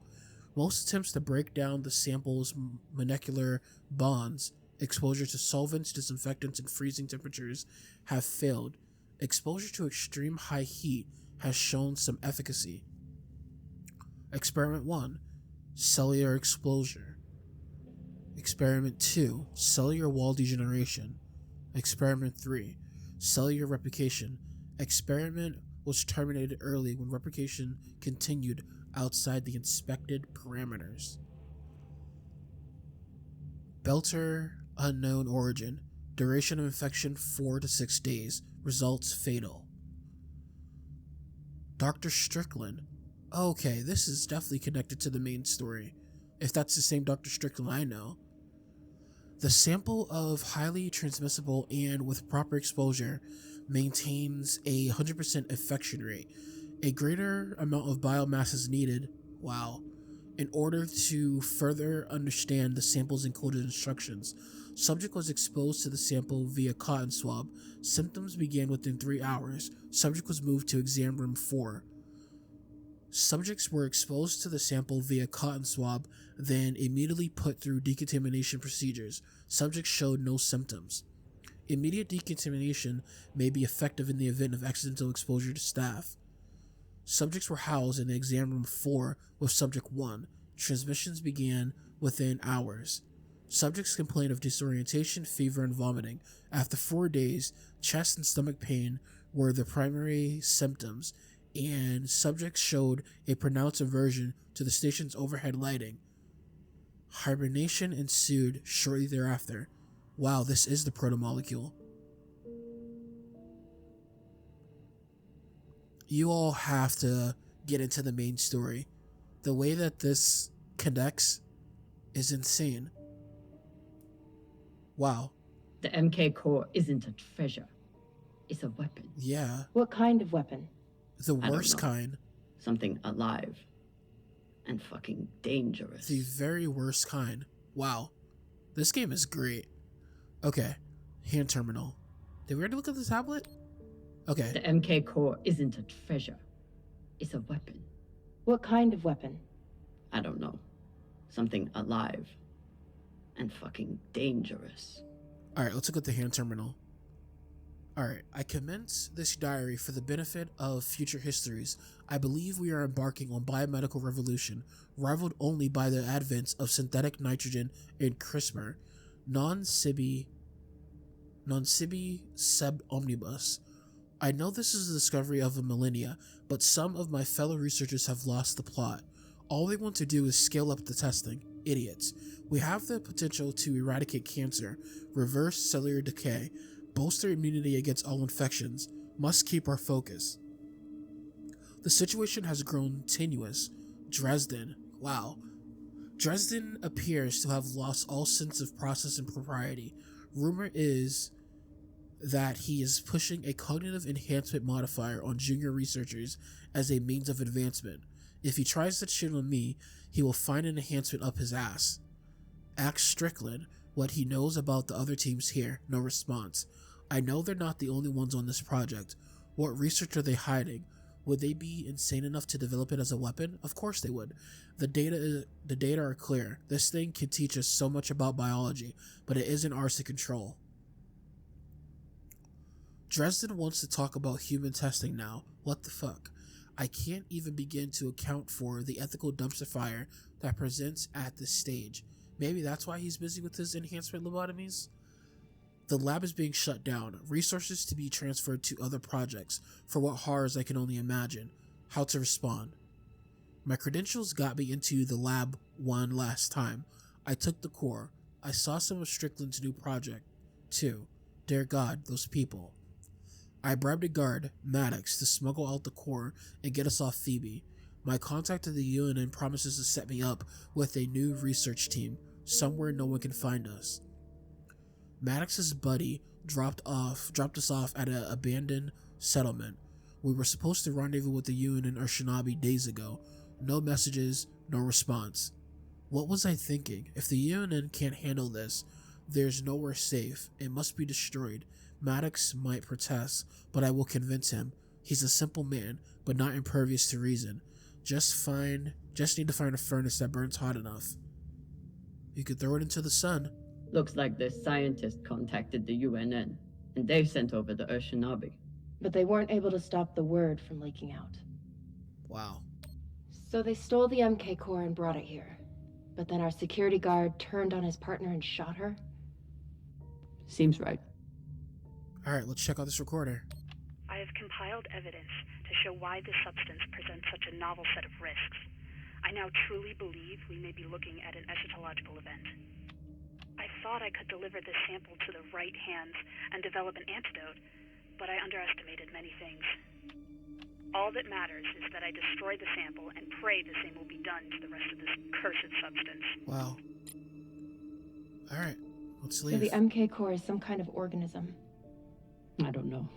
Most attempts to break down the sample's molecular bonds, exposure to solvents, disinfectants, and freezing temperatures have failed. Exposure to extreme high heat has shown some efficacy. Experiment 1, cellular exposure. Experiment 2, cellular wall degeneration. Experiment 3, cellular replication. Experiment was terminated early when replication continued outside the inspected parameters. Belter, unknown origin. Duration of infection 4 to 6 days. Results fatal. Dr. Strickland. Okay, this is definitely connected to the main story, if that's the same Dr. Strickland I know. The sample of highly transmissible and with proper exposure maintains a 100% infection rate. A greater amount of biomass is needed, in order to further understand the sample's encoded instructions. Subject was exposed to the sample via cotton swab. Symptoms began within 3 hours. Subject was moved to exam room 4. Subjects were exposed to the sample via cotton swab, then immediately put through decontamination procedures. Subjects showed no symptoms. Immediate decontamination may be effective in the event of accidental exposure to staff. Subjects were housed in the exam room 4 with subject 1. Transmissions began within hours. Subjects complained of disorientation, fever, and vomiting. After 4 days, chest and stomach pain were the primary symptoms. and subjects showed a pronounced aversion to the station's overhead lighting. Hibernation ensued shortly thereafter. Wow, this is the protomolecule. You all have to get into the main story. The way that this connects is insane. Wow. The MK core isn't a treasure. It's a weapon. Yeah. What kind of weapon? The worst kind. Something alive. And fucking dangerous. The very worst kind. Wow. This game is great. Okay. Hand terminal. Did we already look at the tablet? Okay. The MK core isn't a treasure. It's a weapon. What kind of weapon? I don't know. Something alive. And fucking dangerous. Alright, let's look at the hand terminal. Alright, I commence this diary for the benefit of future histories. I believe we are embarking on biomedical revolution, rivaled only by the advent of synthetic nitrogen and CRISPR, non-sibi seb omnibus. I know this is the discovery of a millennia, but some of my fellow researchers have lost the plot. All they want to do is scale up the testing. Idiots. We have the potential to eradicate cancer, reverse cellular decay, bolster immunity against all infections. Must keep our focus. The situation has grown tenuous. Dresden. Wow. Dresden appears to have lost all sense of process and propriety. Rumor is that he is pushing a cognitive enhancement modifier on junior researchers as a means of advancement. If he tries that shit on me, he will find an enhancement up his ass. Ask Strickland what he knows about the other teams here. No response. I know they're not the only ones on this project. What research are they hiding? Would they be insane enough to develop it as a weapon? Of course they would. The data are clear. This thing can teach us so much about biology, but it isn't ours to control. Dresden wants to talk about human testing now. What the fuck? I can't even begin to account for the ethical dumpster fire that presents at this stage. Maybe that's why he's busy with his enhancement lobotomies? The lab is being shut down, resources to be transferred to other projects, for what horrors I can only imagine. How to respond. My credentials got me into the lab one last time. I took the core. I saw some of Strickland's new project, too. Dear God, those people. I bribed a guard, Maddox, to smuggle out the core and get us off Phoebe. My contact at the UNN promises to set me up with a new research team, somewhere no one can find us. Maddox's buddy dropped us off at an abandoned settlement. We were supposed to rendezvous with the UNN or Shinobi days ago. No messages, no response. What was I thinking? If the UNN can't handle this, there's nowhere safe. It must be destroyed. Maddox might protest, but I will convince him. He's a simple man, but not impervious to reason. Just need to find a furnace that burns hot enough. You could throw it into the sun. Looks like the scientist contacted the UNN, and they sent over the Shinobi. But they weren't able to stop the word from leaking out. Wow. So they stole the MK core and brought it here. But then our security guard turned on his partner and shot her? Seems right. Alright, let's check out this recorder. I have compiled evidence to show why this substance presents such a novel set of risks. I now truly believe we may be looking at an eschatological event. I thought I could deliver this sample to the right hands and develop an antidote, but I underestimated many things. All that matters is that I destroy the sample and pray the same will be done to the rest of this cursed substance. Wow. Alright, let's leave. So the MK core is some kind of organism. I don't know.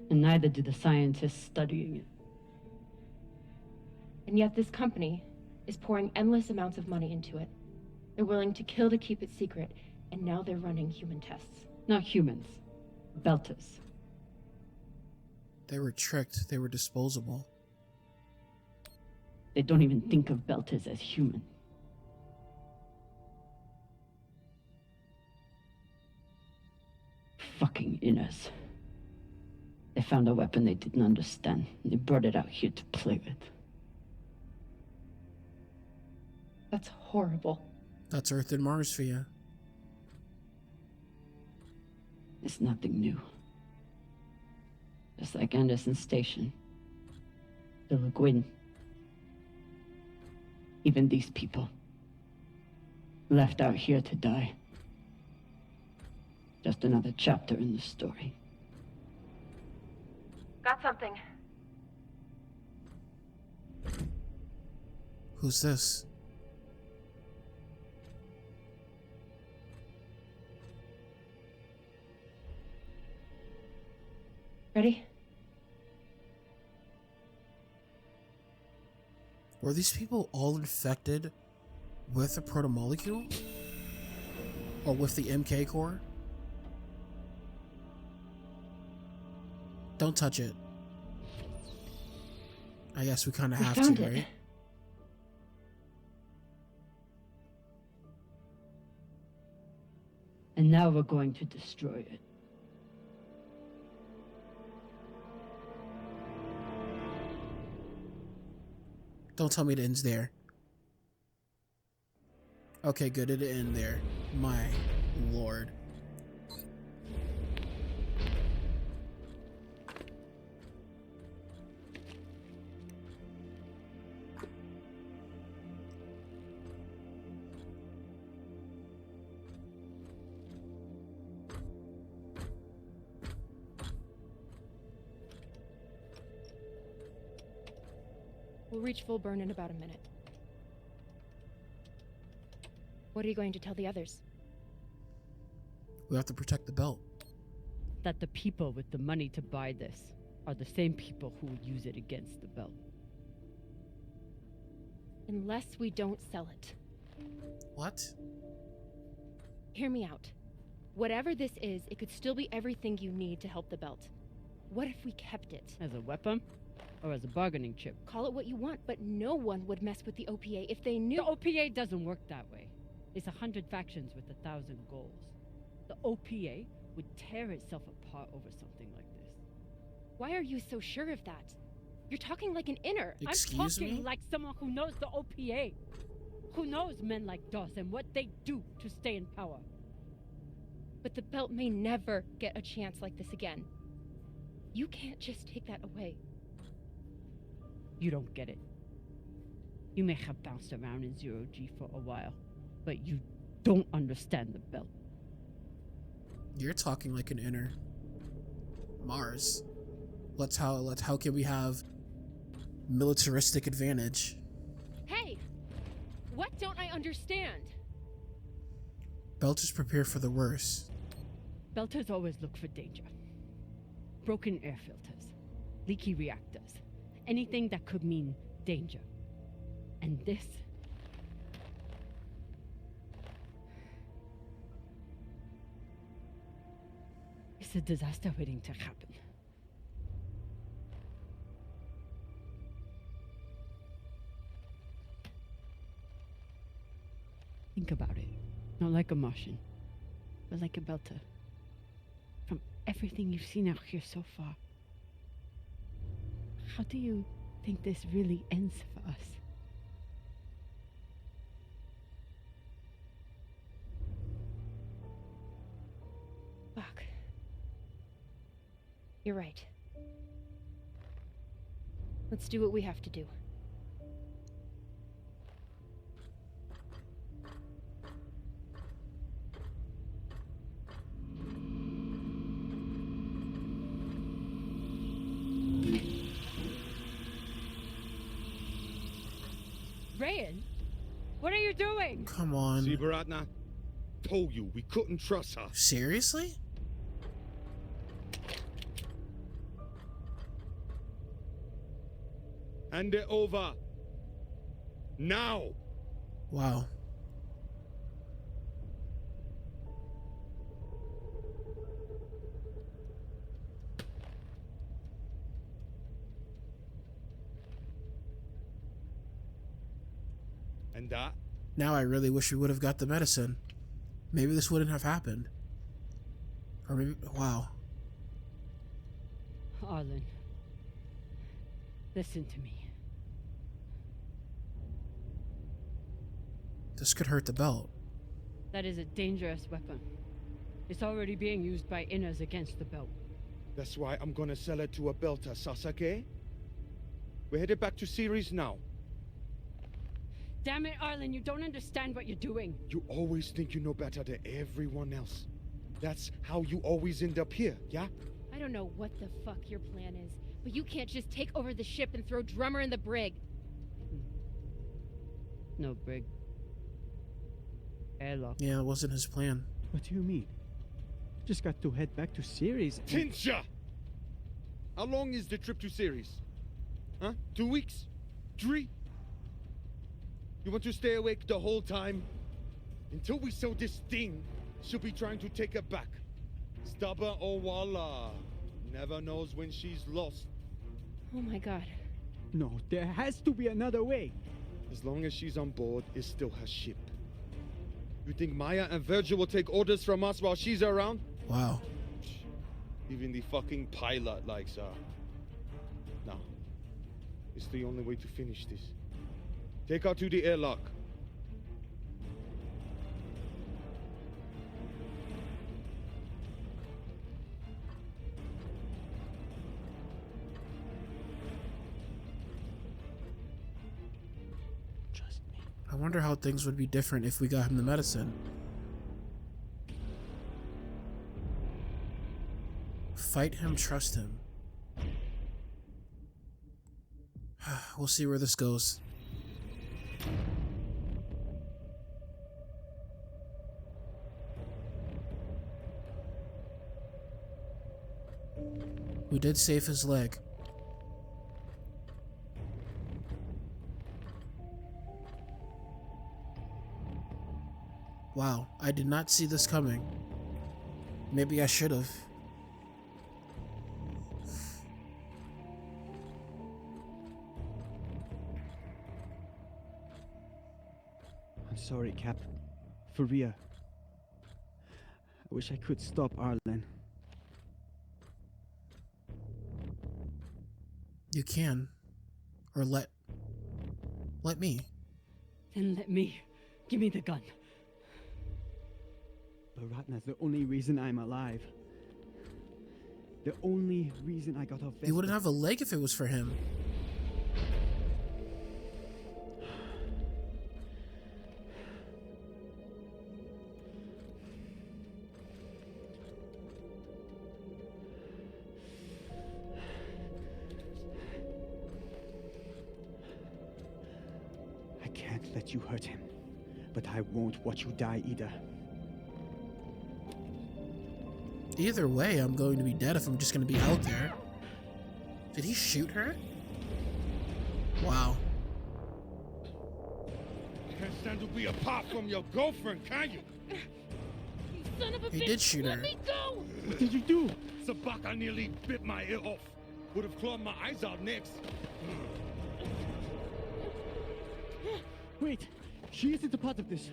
And neither do the scientists studying it. And yet this company is pouring endless amounts of money into it. They're willing to kill to keep it secret, and now they're running human tests. Not humans. Belters. They were tricked. They were disposable. They don't even think of Belters as human. Fucking inners. They found a weapon they didn't understand, and they brought it out here to play with. That's horrible. That's Earth and Mars for you. It's nothing new. Just like Anderson Station, The Laguin. Even these people. Left out here to die. Just another chapter in the story. Got something. Who's this? Ready? Were these people all infected with the protomolecule? Or with the MK core? Don't touch it. I guess we kind of have to, right? And now we're going to destroy it. Don't tell me it ends there. Okay, good. It didn't end there. My lord. We'll reach full burn in about a minute. What are you going to tell the others? We have to protect the belt. That the people with the money to buy this are the same people who would use it against the belt. Unless we don't sell it. What? Hear me out. Whatever this is, it could still be everything you need to help the belt. What if we kept it? As a weapon? Or as a bargaining chip? Call it what you want, but no one would mess with the OPA if they knew— The OPA doesn't work that way. It's 100 factions with 1,000 goals. The OPA would tear itself apart over something like this. Why are you so sure of that? You're talking like an inner. Excuse I'm talking me? like someone who knows the OPA. Who knows men like Doss and what they do to stay in power. But the belt may never get a chance like this again. You can't just take that away. You don't get it. You may have bounced around in 0G for a while, but you don't understand the belt. You're talking like an inner. Mars. How can we have militaristic advantage? Hey! What don't I understand? Belters prepare for the worst. Belters always look for danger. Broken air filters, leaky reactors, anything that could mean danger. And this? It's a disaster waiting to happen. Think about it. Not like a Martian, but like a Belter. From everything you've seen out here so far, how do you think this really ends for us? Fuck. You're right. Let's do what we have to do. Rayan, what are you doing? Come on. See, Baratna? Told you we couldn't trust her. Seriously? Hand it over. Now. Wow. And that? Now I really wish we would have got the medicine. Maybe this wouldn't have happened. Or maybe, wow. Arlen, listen to me. This could hurt the belt. That is a dangerous weapon. It's already being used by inners against the belt. That's why I'm gonna sell it to a belter, Sasake. We're headed back to Ceres now. Damn it, Arlen, you don't understand what you're doing. You always think you know better than everyone else. That's how you always end up here, yeah? I don't know what the fuck your plan is, but you can't just take over the ship and throw Drummer in the brig. No brig. Airlock. Yeah, it wasn't his plan. What do you mean? Just got to head back to Ceres. Tinsha! How long is the trip to Ceres? Huh? 2 weeks? 3? You want to stay awake the whole time? Until we sell this thing, she'll be trying to take it back. Stubborn Owala. Never knows when she's lost. Oh my god. No, there has to be another way. As long as she's on board, it's still her ship. You think Maya and Virgil will take orders from us while she's around? Wow. Even the fucking pilot likes her. No. It's the only way to finish this. Take her to the airlock. I wonder how things would be different if we got him the medicine. Fight him, trust him. We'll see where this goes. We did save his leg. Wow, I did not see this coming. Maybe I should have. I'm sorry, Cap. For real. I wish I could stop Arlen. You can. Or let me. Then let me. Give me the gun. Baratna's the only reason I'm alive. The only reason I got off Vesta. He wouldn't have a leg if it was for him. I can't let you hurt him, but I won't watch you die either. Either way, I'm going to be dead if I'm just going to be out there. Did he shoot her? Wow. You can't stand to be apart from your girlfriend, can you? You son of a bitch! He did shoot her. Let me go! What did you do? Sabaka nearly bit my ear off. Would have clawed my eyes out next. Wait, she isn't a part of this.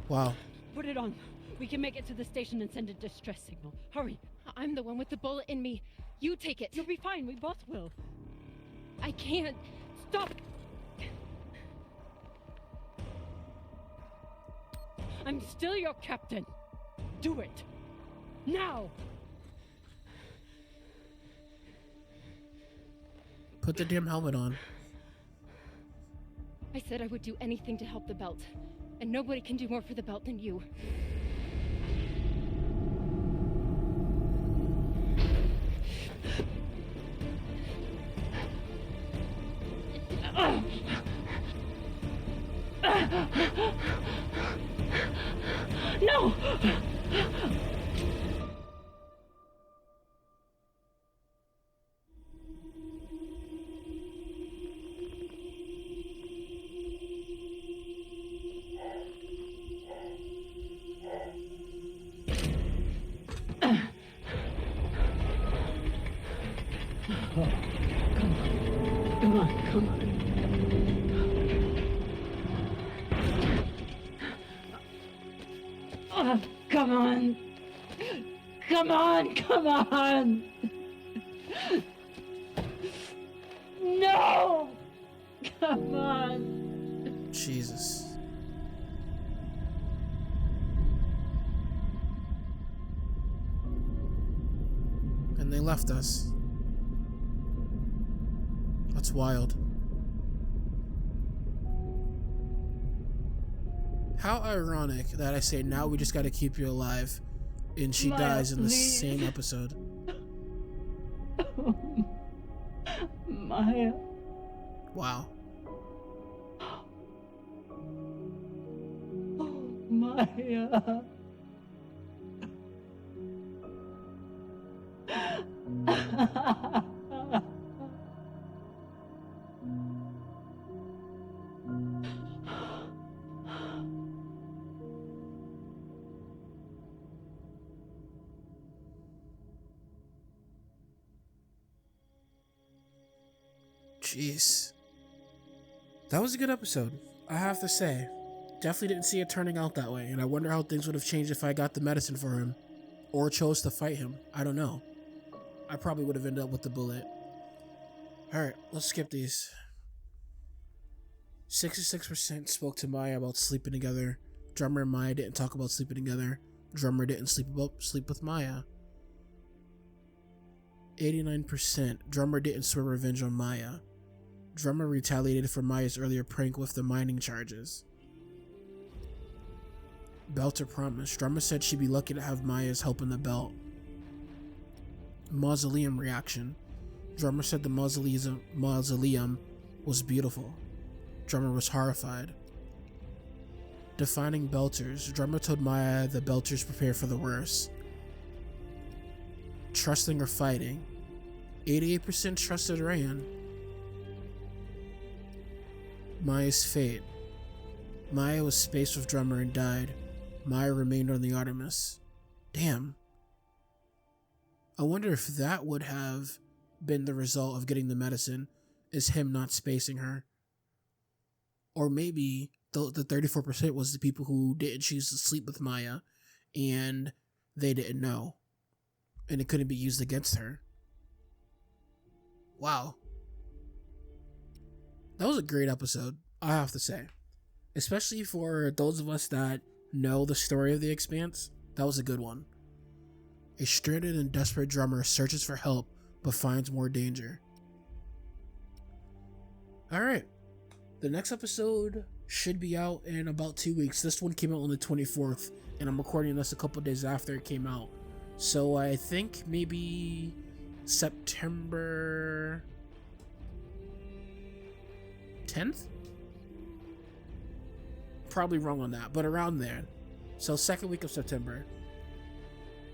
Wow. Put it on. We can make it to the station and send a distress signal. Hurry. I'm the one with the bullet in me. You take it. You'll be fine. We both will. I can't. Stop. I'm still your captain. Do it. Now. Put the damn helmet on. I said I would do anything to help the belt. And nobody can do more for the belt than you. No! Come on. Oh, come on. No! Come on. Jesus. And they left us. That's wild. How ironic that I say now we just gotta keep you alive, and she Maya, dies in the please. same episode. Maya. Wow. Maya. Jeez. That was a good episode, I have to say. Definitely didn't see it turning out that way, and I wonder how things would have changed if I got the medicine for him, or chose to fight him. I don't know. I probably would have ended up with the bullet. Alright, let's skip these. 66% spoke to Maya about sleeping together. Drummer and Maya didn't talk about sleeping together. Drummer didn't sleep with Maya. 89%. Drummer didn't swear revenge on Maya. Drummer retaliated for Maya's earlier prank with the mining charges. Belter promised. Drummer said she'd be lucky to have Maya's help in the belt. Mausoleum reaction. Drummer said the mausoleum was beautiful. Drummer was horrified. Defining Belters. Drummer told Maya the Belters prepare for the worst. Trusting or fighting. 88% trusted Ryan. Maya's fate. Maya was spaced with Drummer and died. Maya remained on the Artemis. Damn. I wonder if that would have been the result of getting the medicine, is him not spacing her. Or maybe the 34% was the people who didn't choose to sleep with Maya and they didn't know. And it couldn't be used against her. Wow. That was a great episode, I have to say. Especially for those of us that know the story of the Expanse, that was a good one. A stranded and desperate drummer searches for help but finds more danger. Alright. The next episode should be out in about 2 weeks. This one came out on the 24th, and I'm recording this a couple days after it came out. So I think maybe September 10th? Probably wrong on that, but around there. So second week of September.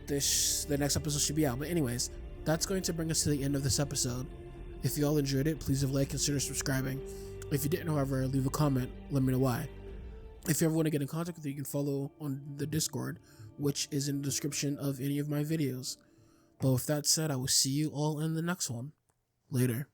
The next episode should be out. But anyways, that's going to bring us to the end of this episode. If you all enjoyed it, please leave a like, consider subscribing. If you didn't, however, leave a comment, let me know why. If you ever want to get in contact with me, you can follow on the Discord, which is in the description of any of my videos. But with that said, I will see you all in the next one. Later.